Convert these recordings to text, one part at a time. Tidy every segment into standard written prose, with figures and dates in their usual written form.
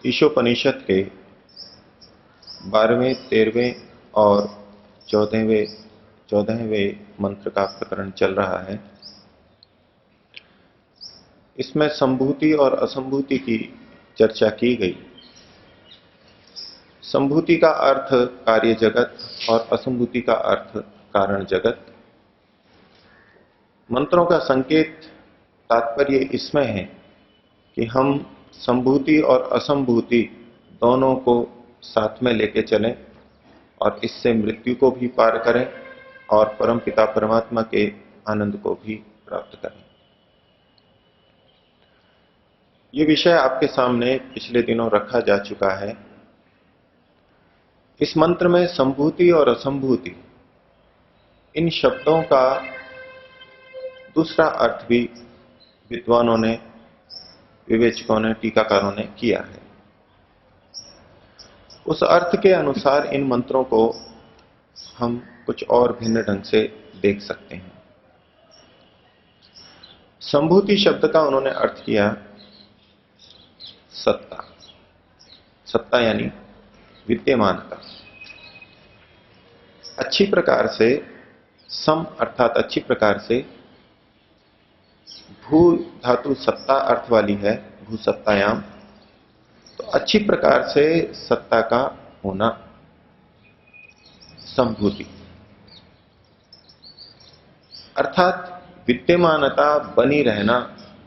ईशोपनिषद के 12वें, 13वें और 14वें मंत्र का प्रकरण चल रहा है। इसमें संभूति और असंभूति की चर्चा की गई। संभूति का अर्थ कार्य जगत और असंभूति का अर्थ कारण जगत। मंत्रों का संकेत तात्पर्य इसमें है कि हम संभूति और असंभूति दोनों को साथ में लेके चलें और इससे मृत्यु को भी पार करें और परमपिता परमात्मा के आनंद को भी प्राप्त करें। ये विषय आपके सामने पिछले दिनों रखा जा चुका है। इस मंत्र में संभूति और असंभूति इन शब्दों का दूसरा अर्थ भी विद्वानों ने, विवेचकों ने, टीकाकारों ने किया है। उस अर्थ के अनुसार इन मंत्रों को हम कुछ और भिन्न ढंग से देख सकते हैं। संभूति शब्द का उन्होंने अर्थ किया सत्ता। सत्ता यानी विद्यमानता। अच्छी प्रकार से सम अर्थात अच्छी प्रकार से भू धातु सत्ता अर्थ वाली है, भू सत्तायाम। तो अच्छी प्रकार से सत्ता का होना संभूति अर्थात विद्यमानता, बनी रहना,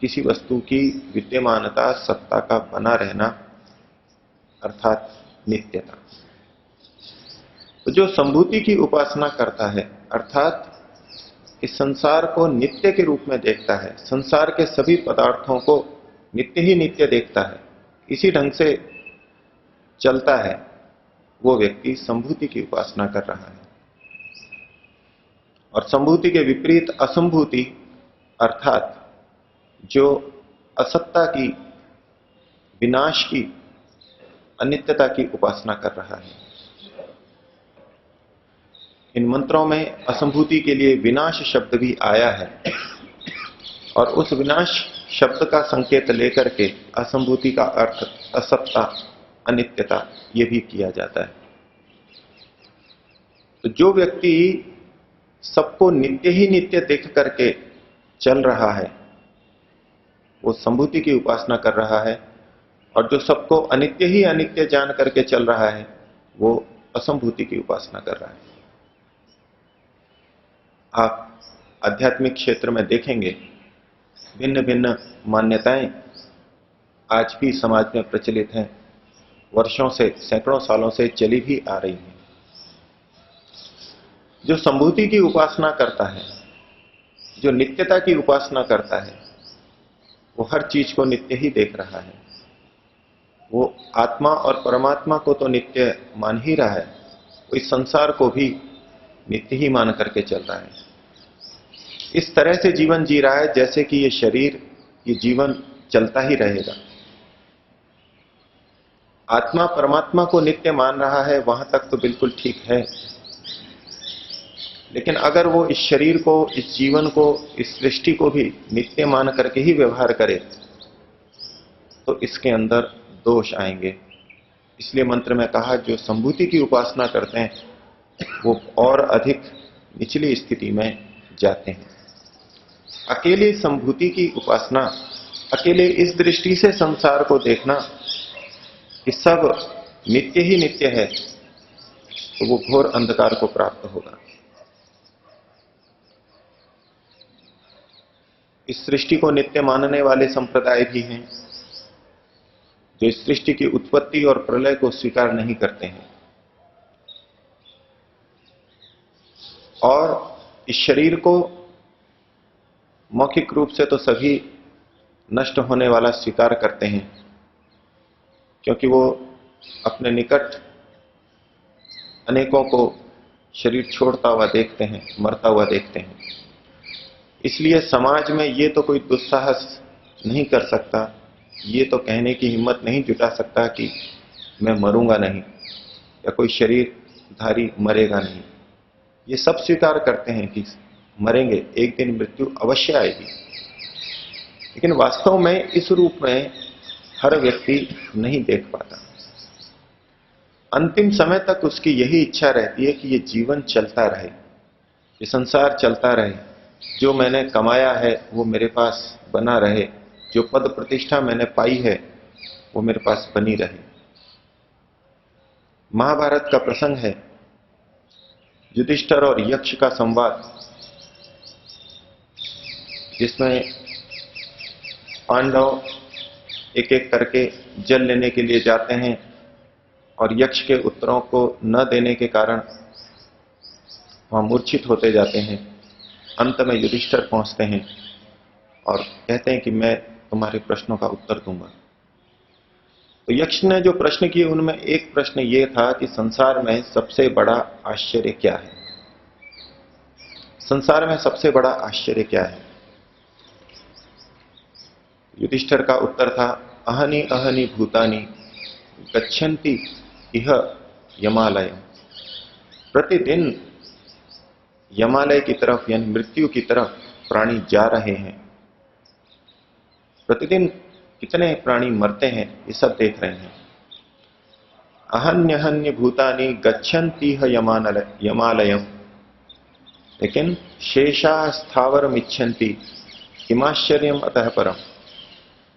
किसी वस्तु की विद्यमानता, सत्ता का बना रहना अर्थात नित्यता। तो जो संभूति की उपासना करता है अर्थात इस संसार को नित्य के रूप में देखता है, संसार के सभी पदार्थों को नित्य ही नित्य देखता है, इसी ढंग से चलता है, वो व्यक्ति संभूति की उपासना कर रहा है। और संभूति के विपरीत असंभूति अर्थात जो असत्ता की, विनाश की, अनित्यता की उपासना कर रहा है। इन मंत्रों में असंभूति के लिए विनाश शब्द भी आया है और उस विनाश शब्द का संकेत लेकर के असंभूति का अर्थ असत्ता, अनित्यता ये भी किया जाता है। तो जो व्यक्ति सबको नित्य ही नित्य देख करके चल रहा है वो संभूति की उपासना कर रहा है, और जो सबको अनित्य ही अनित्य जान करके चल रहा है वो असंभूति की उपासना कर रहा है। आप आध्यात्मिक क्षेत्र में देखेंगे भिन्न भिन्न मान्यताएं आज भी समाज में प्रचलित हैं, वर्षों से, सैकड़ों सालों से चली भी आ रही हैं। जो संभूति की उपासना करता है, जो नित्यता की उपासना करता है, वो हर चीज को नित्य ही देख रहा है। वो आत्मा और परमात्मा को तो नित्य मान ही रहा है, वो इस संसार को भी नित्य ही मान करके चल रहा है। इस तरह से जीवन जी रहा है जैसे कि ये शरीर, ये जीवन चलता ही रहेगा। आत्मा परमात्मा को नित्य मान रहा है, वहां तक तो बिल्कुल ठीक है, लेकिन अगर वो इस शरीर को, इस जीवन को, इस सृष्टि को भी नित्य मान करके ही व्यवहार करे तो इसके अंदर दोष आएंगे। इसलिए मंत्र में कहा जो संभूति की उपासना करते हैं वो और अधिक निचली स्थिति में जाते हैं। अकेले संभूति की उपासना, अकेले इस दृष्टि से संसार को देखना कि सब नित्य ही नित्य है, तो वो घोर अंधकार को प्राप्त होगा। इस सृष्टि को नित्य मानने वाले संप्रदाय भी हैं जो इस सृष्टि की उत्पत्ति और प्रलय को स्वीकार नहीं करते हैं और इस शरीर को मौखिक रूप से तो सभी नष्ट होने वाला स्वीकार करते हैं, क्योंकि वो अपने निकट अनेकों को शरीर छोड़ता हुआ देखते हैं, मरता हुआ देखते हैं। इसलिए समाज में ये तो कोई दुस्साहस नहीं कर सकता, ये तो कहने की हिम्मत नहीं जुटा सकता कि मैं मरूंगा नहीं या कोई शरीरधारी मरेगा नहीं। ये सब स्वीकार करते हैं कि मरेंगे, एक दिन मृत्यु अवश्य आएगी, लेकिन वास्तव में इस रूप में हर व्यक्ति नहीं देख पाता। अंतिम समय तक उसकी यही इच्छा रहती है कि ये जीवन चलता रहे, ये संसार चलता रहे, जो मैंने कमाया है वो मेरे पास बना रहे, जो पद प्रतिष्ठा मैंने पाई है वो मेरे पास बनी रहे। महाभारत का प्रसंग है, युधिष्ठिर और यक्ष का संवाद, जिसमें पांडव एक एक करके जल लेने के लिए जाते हैं और यक्ष के उत्तरों को न देने के कारण वहां मूर्छित होते जाते हैं। अंत में युधिष्ठिर पहुंचते हैं और कहते हैं कि मैं तुम्हारे प्रश्नों का उत्तर दूंगा। तो यक्ष ने जो प्रश्न किए उनमें एक प्रश्न ये था कि संसार में सबसे बड़ा आश्चर्य क्या है? संसार में सबसे बड़ा आश्चर्य क्या है? युधिष्ठिर का उत्तर था, अहनि अहनि भूतानि गच्छन्ति इह यमालय। प्रतिदिन यमालय की तरफ यानी मृत्यु की तरफ प्राणी जा रहे हैं। प्रतिदिन कितने प्राणी मरते हैं ये सब देख रहे हैं। अहन्यहन्य भूतानि गच्छन्ति इह यमालयम, लेकिन शेषा स्थावरम इच्छन्ति किमाश्चर्यम अतः परम।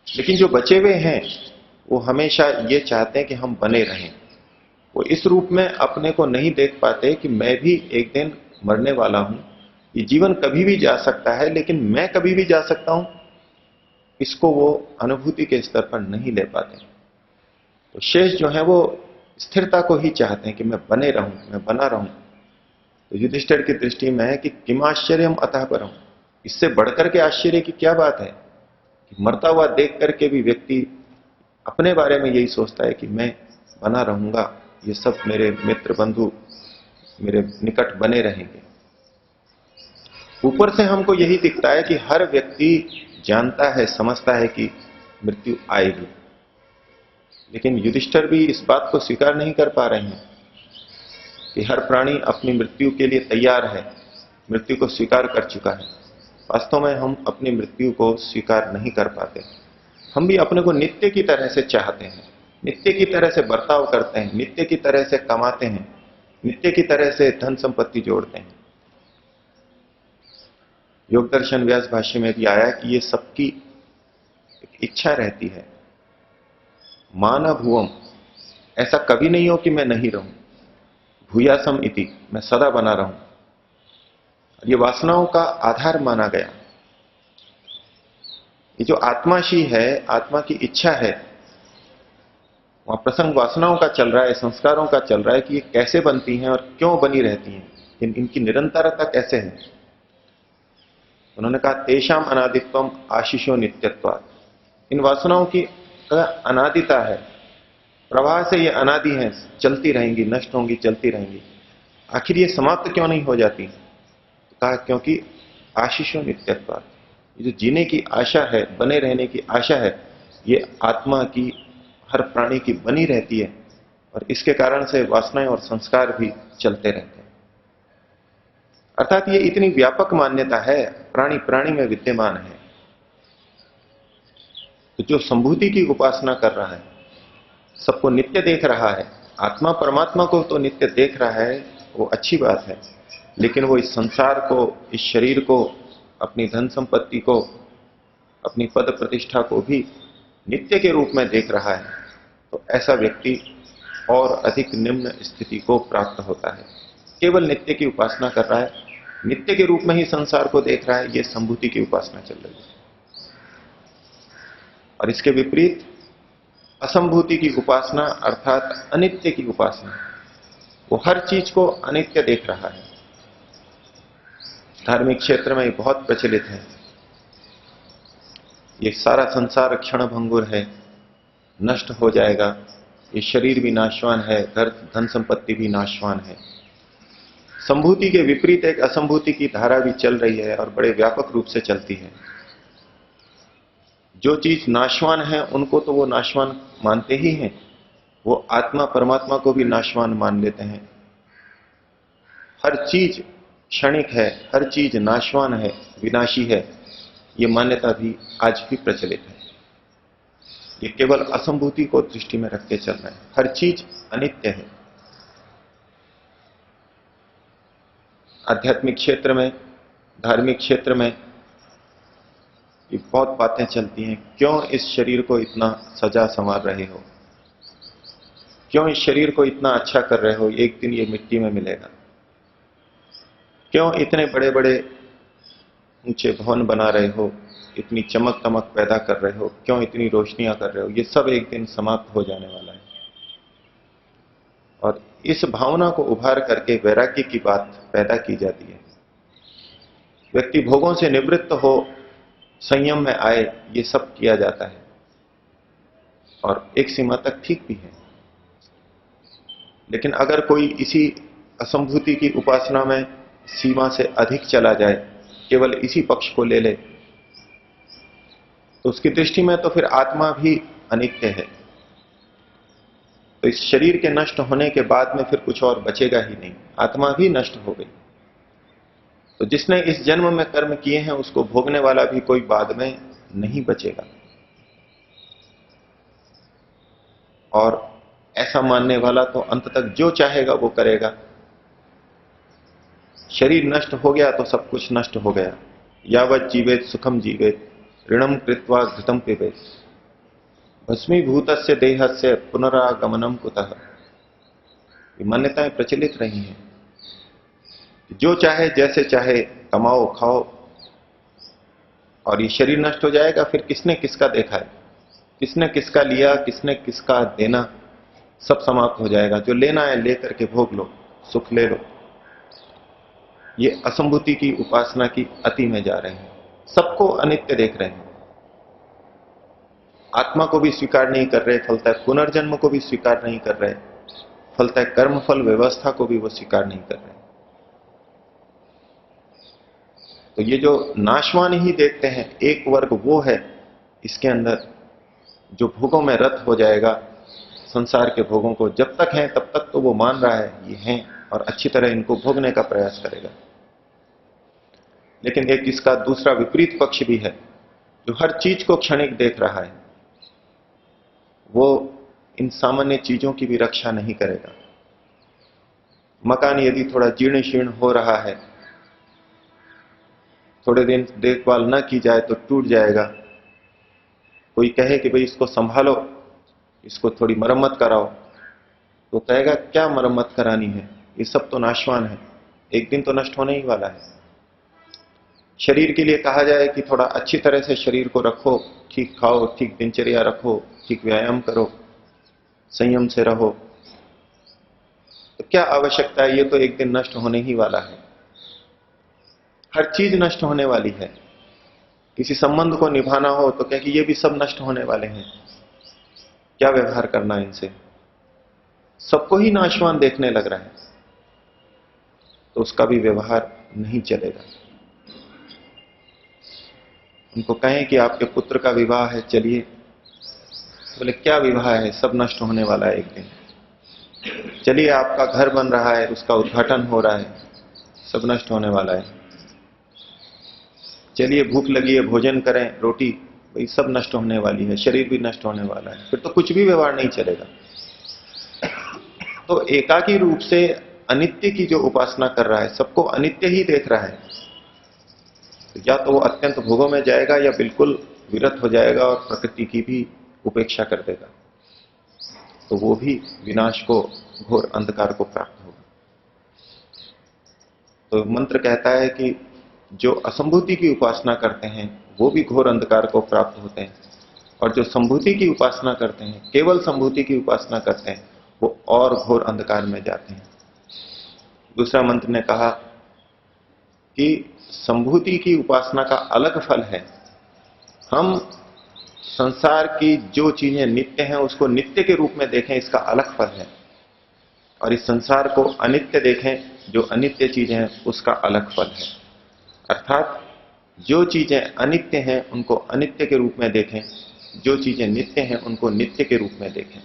लेकिन जो बचे हुए हैं वो हमेशा ये चाहते हैं कि हम बने रहें। वो इस रूप में अपने को नहीं देख पाते कि मैं भी एक दिन मरने वाला हूं, ये जीवन कभी भी जा सकता है लेकिन मैं कभी भी जा सकता हूं, इसको वो अनुभूति के स्तर पर नहीं ले पाते। तो शेष जो है वो स्थिरता को ही चाहते हैं कि मैं बने रहूं, मैं बना रहूं। तो युधिष्ठिर की दृष्टि में है कि किमाश्चर्यम अतः परम, इससे बढ़कर के आश्चर्य की क्या बात है कि मरता हुआ देख करके भी व्यक्ति अपने बारे में यही सोचता है कि मैं बना रहूंगा, ये सब मेरे मित्र बंधु मेरे निकट बने रहेंगे। ऊपर से हमको यही दिखता है कि हर व्यक्ति जानता है, समझता है कि मृत्यु आएगी, लेकिन युधिष्ठिर भी इस बात को स्वीकार नहीं कर पा रहे हैं कि हर प्राणी अपनी मृत्यु के लिए तैयार है, मृत्यु को स्वीकार कर चुका है। वास्तव में हम अपनी मृत्यु को स्वीकार नहीं कर पाते। हम भी अपने को नित्य की तरह से चाहते हैं, नित्य की तरह से बर्ताव करते हैं, नित्य की तरह से कमाते हैं, नित्य की तरह से धन संपत्ति जोड़ते हैं। योग दर्शन व्यास भाष्य में भी आया कि ये सबकी इच्छा रहती है। माना भुवम, ऐसा कभी नहीं हो कि मैं नहीं रहूं। भूयासम इति, मैं सदा बना रहूं। ये वासनाओं का आधार माना गया। ये जो आत्माशी है, आत्मा की इच्छा है, वहां प्रसंग वासनाओं का चल रहा है, संस्कारों का चल रहा है कि ये कैसे बनती हैं और क्यों बनी रहती हैं, इनकी निरंतरता कैसे है। उन्होंने कहा तेषाम अनादित्वम आशीषो नित्यत्वात्, इन वासनाओं की अनादिता है, प्रवाह से ये अनादि हैं, चलती रहेंगी, नष्ट होंगी, चलती रहेंगी। आखिर ये समाप्त क्यों नहीं हो जाती? तो कहा क्योंकि आशीषो नित्यत्वात्, ये जो जीने की आशा है, बने रहने की आशा है, ये आत्मा की, हर प्राणी की बनी रहती है और इसके कारण से वासनाएं और संस्कार भी चलते रहते हैं। अर्थात ये इतनी व्यापक मान्यता है, प्राणी प्राणी में विद्यमान है। तो जो संभूति की उपासना कर रहा है, सबको नित्य देख रहा है, आत्मा परमात्मा को तो नित्य देख रहा है, वो अच्छी बात है, लेकिन वो इस संसार को, इस शरीर को, अपनी धन संपत्ति को, अपनी पद प्रतिष्ठा को भी नित्य के रूप में देख रहा है, तो ऐसा व्यक्ति और अधिक निम्न स्थिति को प्राप्त होता है। केवल नित्य की उपासना कर रहा है, नित्य के रूप में ही संसार को देख रहा है, यह संभूति की उपासना चल रही है। और इसके विपरीत असंभूति की उपासना अर्थात अनित्य की उपासना, वो हर चीज को अनित्य देख रहा है। धार्मिक क्षेत्र में बहुत प्रचलित है, ये सारा संसार क्षण भंगुर है, नष्ट हो जाएगा, ये शरीर भी नाशवान है, घर धन संपत्ति भी नाशवान है। संभूति के विपरीत एक असंभूति की धारा भी चल रही है और बड़े व्यापक रूप से चलती है। जो चीज नाशवान है उनको तो वो नाशवान मानते ही हैं, वो आत्मा परमात्मा को भी नाशवान मान लेते हैं। हर चीज क्षणिक है, हर चीज नाशवान है, विनाशी है, ये मान्यता भी आज भी प्रचलित है। ये केवल असंभूति को दृष्टि में रख के चल रहे हैं। हर चीज अनित्य है। आध्यात्मिक क्षेत्र में, धार्मिक क्षेत्र में ये बहुत बातें चलती हैं। क्यों इस शरीर को इतना सजा संवार रहे हो, क्यों इस शरीर को इतना अच्छा कर रहे हो, एक दिन ये मिट्टी में मिलेगा। क्यों इतने बड़े बड़े ऊंचे भवन बना रहे हो, इतनी चमक तमक पैदा कर रहे हो, क्यों इतनी रोशनियां कर रहे हो, ये सब एक दिन समाप्त हो जाने वाला है। और इस भावना को उभार करके वैराग्य की बात पैदा की जाती है। व्यक्ति भोगों से निवृत्त हो, संयम में आए, ये सब किया जाता है और एक सीमा तक ठीक भी है। लेकिन अगर कोई इसी असंभूति की उपासना में सीमा से अधिक चला जाए, केवल इसी पक्ष को ले ले, तो उसकी दृष्टि में तो फिर आत्मा भी अनित्य है। तो इस शरीर के नष्ट होने के बाद में फिर कुछ और बचेगा ही नहीं, आत्मा भी नष्ट हो गई। तो जिसने इस जन्म में कर्म किए हैं उसको भोगने वाला भी कोई बाद में नहीं बचेगा। और ऐसा मानने वाला तो अंत तक जो चाहेगा वो करेगा। शरीर नष्ट हो गया तो सब कुछ नष्ट हो गया। यावत जीवेत सुखम जीवेत, ऋणम कृत्वा घृतम पिबेत, भस्मीभूतस्य देहस्य पुनरागमनम कुतः। ये मान्यताएं प्रचलित रही हैं। जो चाहे जैसे चाहे कमाओ खाओ, और ये शरीर नष्ट हो जाएगा, फिर किसने किसका देखा है, किसने किसका लिया, किसने किसका देना, सब समाप्त हो जाएगा। जो लेना है लेकर के भोग लो, सुख ले लो। ये असंभूति की उपासना की अति में जा रहे हैं। सबको अनित्य देख रहे हैं, आत्मा को भी स्वीकार नहीं कर रहे, फलतः पुनर्जन्म को भी स्वीकार नहीं कर रहे, फलतः कर्मफल व्यवस्था को भी वो स्वीकार नहीं कर रहे। तो ये जो नाशवान ही देखते हैं, एक वर्ग वो है इसके अंदर जो भोगों में रत हो जाएगा। संसार के भोगों को जब तक है तब तक तो वो मान रहा है ये हैं और अच्छी तरह इनको भोगने का प्रयास करेगा। लेकिन एक इसका दूसरा विपरीत पक्ष भी है जो हर चीज को क्षणिक देख रहा है। वो इन सामान्य चीजों की भी रक्षा नहीं करेगा। मकान यदि थोड़ा जीर्ण शीर्ण हो रहा है, थोड़े दिन देखभाल न की जाए तो टूट जाएगा। कोई कहे कि भाई इसको संभालो, इसको थोड़ी मरम्मत कराओ, तो कहेगा क्या मरम्मत करानी है, ये सब तो नाशवान है, एक दिन तो नष्ट होने ही वाला है। शरीर के लिए कहा जाए कि थोड़ा अच्छी तरह से शरीर को रखो, ठीक खाओ, ठीक दिनचर्या रखो, ठीक व्यायाम करो, संयम से रहो, तो क्या आवश्यकता है, ये तो एक दिन नष्ट होने ही वाला है। हर चीज नष्ट होने वाली है। किसी संबंध को निभाना हो तो क्या कि ये भी सब नष्ट होने वाले हैं, क्या व्यवहार करना है इनसे। सबको ही नाशवान देखने लग रहा है तो उसका भी व्यवहार नहीं चलेगा। उनको कहें कि आपके पुत्र का विवाह है, चलिए, बोले क्या विवाह है, सब नष्ट होने वाला है एक दिन। चलिए आपका घर बन रहा है, उसका उद्घाटन हो रहा है, सब नष्ट होने वाला है। चलिए भूख लगी है, भोजन करें, रोटी, भाई सब नष्ट होने वाली है, शरीर भी नष्ट होने वाला है, फिर तो कुछ भी व्यवहार नहीं चलेगा। तो एकाकी रूप से अनित्य की जो उपासना कर रहा है, सबको अनित्य ही देख रहा है, तो या तो वो अत्यंत भोगों में जाएगा या बिल्कुल विरत हो जाएगा और प्रकृति की भी उपेक्षा कर देगा, तो वो भी विनाश को, घोर अंधकार को प्राप्त होगा। तो मंत्र कहता है कि जो असंभूति की उपासना करते हैं वो भी घोर अंधकार को प्राप्त होते हैं, और जो संभूति की उपासना करते हैं, केवल संभूति की उपासना करते हैं, वो और घोर अंधकार में जाते हैं। दूसरा मंत्र ने कहा कि संभूति की उपासना का अलग फल है। हम संसार की जो चीजें नित्य हैं उसको नित्य के रूप में देखें, इसका अलग फल है, और इस संसार को अनित्य देखें, जो अनित्य चीजें हैं उसका अलग फल है। अर्थात जो चीजें अनित्य हैं उनको अनित्य के रूप में देखें, जो चीजें नित्य हैं उनको नित्य के रूप में देखें।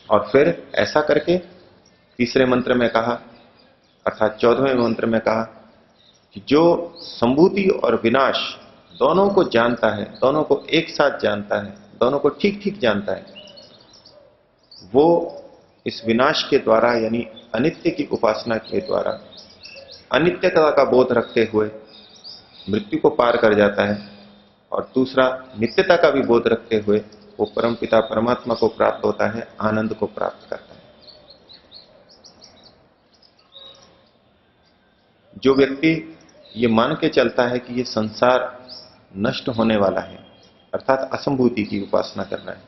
और फिर ऐसा करके तीसरे मंत्र में कहा, अर्थात 14वें मंत्र में कहा कि जो संभूति और विनाश दोनों को जानता है, दोनों को एक साथ जानता है, दोनों को ठीक ठीक जानता है, वो इस विनाश के द्वारा यानी अनित्य की उपासना के द्वारा अनित्यता का बोध रखते हुए मृत्यु को पार कर जाता है, और दूसरा नित्यता का भी बोध रखते हुए वो परमपिता परमात्मा को प्राप्त होता है, आनंद को प्राप्त करता है। जो व्यक्ति ये मान के चलता है कि ये संसार नष्ट होने वाला है, अर्थात असंभूति की उपासना कर रहा है,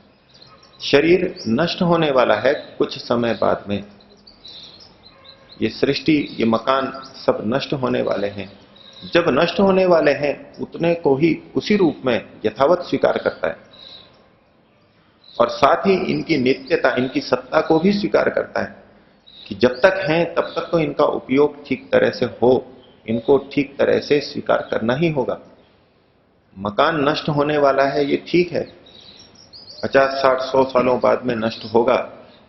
शरीर नष्ट होने वाला है कुछ समय बाद में, ये सृष्टि, ये मकान सब नष्ट होने वाले हैं, जब नष्ट होने वाले हैं उतने को ही उसी रूप में यथावत स्वीकार करता है, और साथ ही इनकी नित्यता, इनकी सत्ता को भी स्वीकार करता है कि जब तक हैं तब तक तो इनका उपयोग ठीक तरह से हो, इनको ठीक तरह से स्वीकार करना ही होगा। मकान नष्ट होने वाला है ये ठीक है, 50, 60, 100 सालों बाद में नष्ट होगा,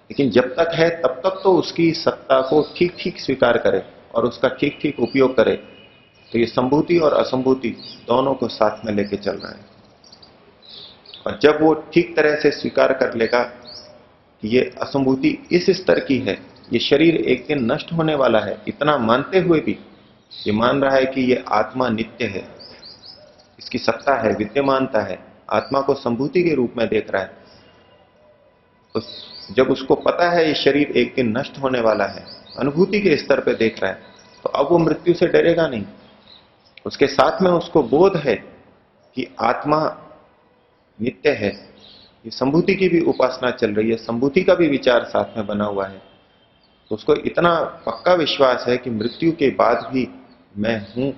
लेकिन जब तक है तब तक तो उसकी सत्ता को ठीक ठीक स्वीकार करे और उसका ठीक ठीक उपयोग करे। तो ये संभूति और असंभूति दोनों को साथ में लेके चल रहा है, और जब वो ठीक तरह से स्वीकार कर लेगा कि ये असंभूति इस स्तर की है, ये शरीर एक दिन नष्ट होने वाला है, इतना मानते हुए भी ये मान रहा है कि ये आत्मा नित्य है, इसकी सत्ता है, विद्यमानता है, आत्मा को संभूति के रूप में देख रहा है, तो जब उसको पता है ये शरीर एक दिन नष्ट होने वाला है, अनुभूति के स्तर पर देख रहा है, तो अब वो मृत्यु से डरेगा नहीं। उसके साथ में उसको बोध है कि आत्मा नित्य है, ये संभूति की भी उपासना चल रही है, संभूति का भी विचार साथ में बना हुआ है, तो उसको इतना पक्का विश्वास है कि मृत्यु के बाद भी मैं हूं,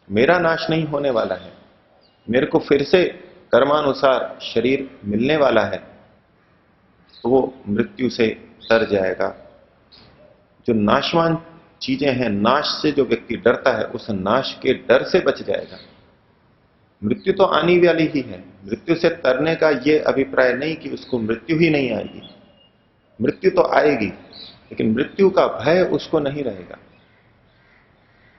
मेरा नाश नहीं होने वाला है, मेरे को फिर से कर्मानुसार शरीर मिलने वाला है, तो वो मृत्यु से डर जाएगा। जो नाशवान चीजें हैं, नाश से जो व्यक्ति डरता है उस नाश के डर से बच जाएगा। मृत्यु तो आने वाली ही है, मृत्यु से तरने का यह अभिप्राय नहीं कि उसको मृत्यु ही नहीं आएगी, मृत्यु तो आएगी, लेकिन मृत्यु का भय उसको नहीं रहेगा।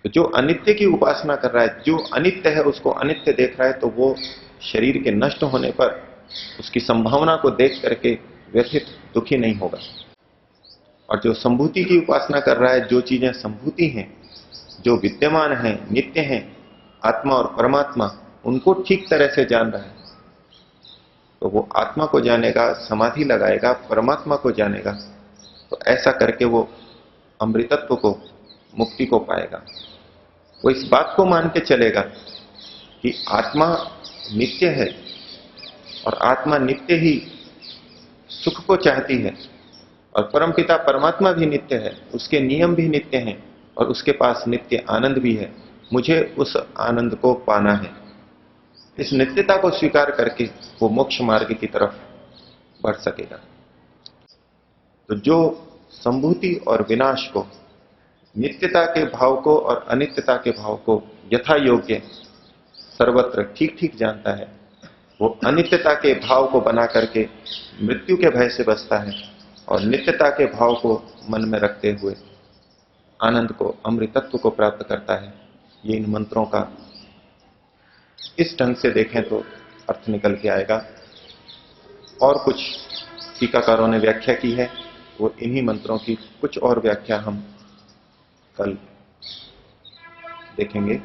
तो जो अनित्य की उपासना कर रहा है, जो अनित्य है उसको अनित्य देख रहा है, तो वो शरीर के नष्ट होने पर उसकी संभावना को देख करके व्यथित, दुखी नहीं होगा। और जो संभूति की उपासना कर रहा है, जो चीजें संभूति हैं, जो विद्यमान हैं, नित्य हैं, आत्मा और परमात्मा, उनको ठीक तरह से जान रहा है, तो वो आत्मा को जानेगा, समाधि लगाएगा, परमात्मा को जानेगा, तो ऐसा करके वो अमृतत्व को, मुक्ति को पाएगा। वो इस बात को मान के चलेगा कि आत्मा नित्य है और आत्मा नित्य ही सुख को चाहती है, और परमपिता परमात्मा भी नित्य है, उसके नियम भी नित्य हैं, और उसके पास नित्य आनंद भी है, मुझे उस आनंद को पाना है। इस नित्यता को स्वीकार करके वो मोक्ष मार्ग की तरफ बढ़ सकेगा। तो जो संभूति और विनाश को, नित्यता के भाव को और अनित्यता के भाव को यथा योग्य सर्वत्र ठीक ठीक जानता है, वो अनित्यता के भाव को बना करके मृत्यु के भय से बचता है, और नित्यता के भाव को मन में रखते हुए आनंद को, अमृतत्व को प्राप्त करता है। ये इन मंत्रों का इस ढंग से देखें तो अर्थ निकल के आएगा। और कुछ टीकाकारों ने व्याख्या की है, वो इन्हीं मंत्रों की कुछ और व्याख्या हम कल देखेंगे।